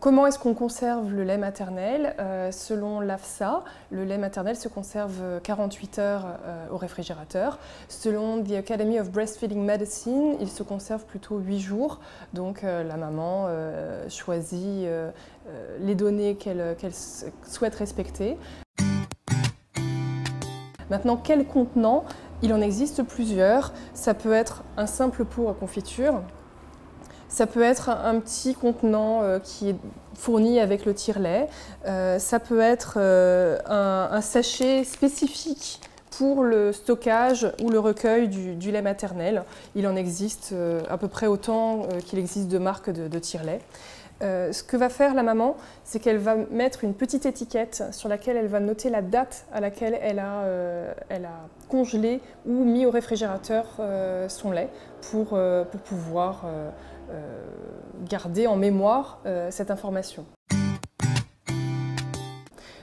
Comment est-ce qu'on conserve le lait maternel? Selon l'AFSA, le lait maternel se conserve 48 heures au réfrigérateur. Selon The Academy of Breastfeeding Medicine, il se conserve plutôt 8 jours. Donc la maman choisit les données qu'elle souhaite respecter. Maintenant, quel contenant? Il en existe plusieurs. Ça peut être un simple pot à confiture. Ça peut être un petit contenant qui est fourni avec le tire-lait. Ça peut être un sachet spécifique pour le stockage ou le recueil du lait maternel. Il en existe à peu près autant qu'il existe de marques de tire-lait. Ce que va faire la maman, c'est qu'elle va mettre une petite étiquette sur laquelle elle va noter la date à laquelle elle a congelé ou mis au réfrigérateur son lait pour pouvoir garder en mémoire cette information.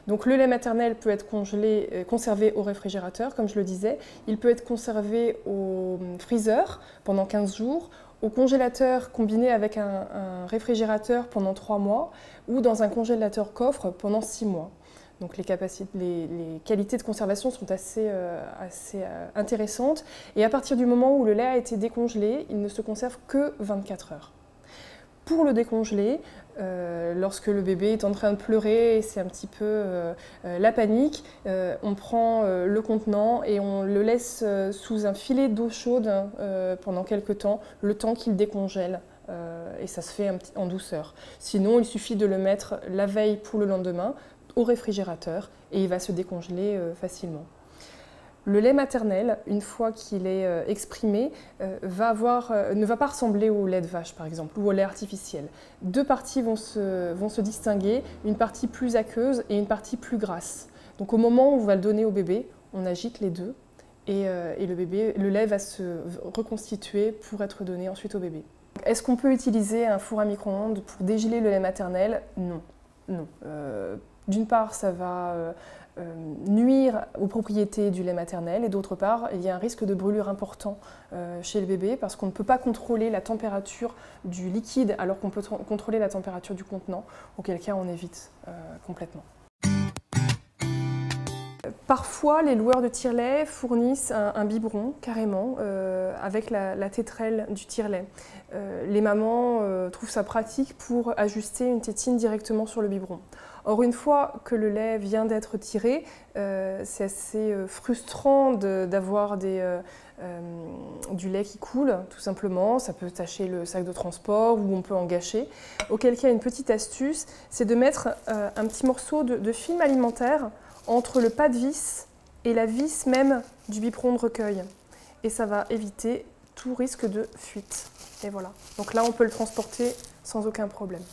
Donc le lait maternel peut être conservé au réfrigérateur, comme je le disais. Il peut être conservé au freezer pendant 15 jours, au congélateur combiné avec un réfrigérateur pendant 3 mois ou dans un congélateur coffre pendant 6 mois. Donc les qualités de conservation sont assez intéressantes. Et à partir du moment où le lait a été décongelé, il ne se conserve que 24 heures. Pour le décongeler, lorsque le bébé est en train de pleurer et c'est un petit peu la panique, on prend le contenant et on le laisse sous un filet d'eau chaude pendant quelques temps, le temps qu'il décongèle. Et ça se fait en douceur. Sinon, il suffit de le mettre la veille pour le lendemain au réfrigérateur et il va se décongeler facilement. Le lait maternel, une fois qu'il est exprimé, ne va pas ressembler au lait de vache par exemple ou au lait artificiel. Deux parties vont se distinguer, une partie plus aqueuse et une partie plus grasse. Donc au moment où on va le donner au bébé, on agite les deux et le lait va se reconstituer pour être donné ensuite au bébé. Est-ce qu'on peut utiliser un four à micro-ondes pour dégeler le lait maternel? Non. Non. D'une part, ça va nuire aux propriétés du lait maternel et d'autre part, il y a un risque de brûlure important chez le bébé parce qu'on ne peut pas contrôler la température du liquide alors qu'on peut contrôler la température du contenant, auquel cas on évite complètement. Parfois, les loueurs de tire-lait fournissent un biberon, carrément, avec la tétrelle du tire-lait. Les mamans trouvent ça pratique pour ajuster une tétine directement sur le biberon. Or, une fois que le lait vient d'être tiré, c'est assez frustrant d'avoir du lait qui coule, tout simplement. Ça peut tacher le sac de transport ou on peut en gâcher. Auquel cas, une petite astuce, c'est de mettre un petit morceau de film alimentaire entre le pas de vis et la vis même du biberon de recueil. Et ça va éviter tout risque de fuite. Et voilà. Donc là, on peut le transporter sans aucun problème.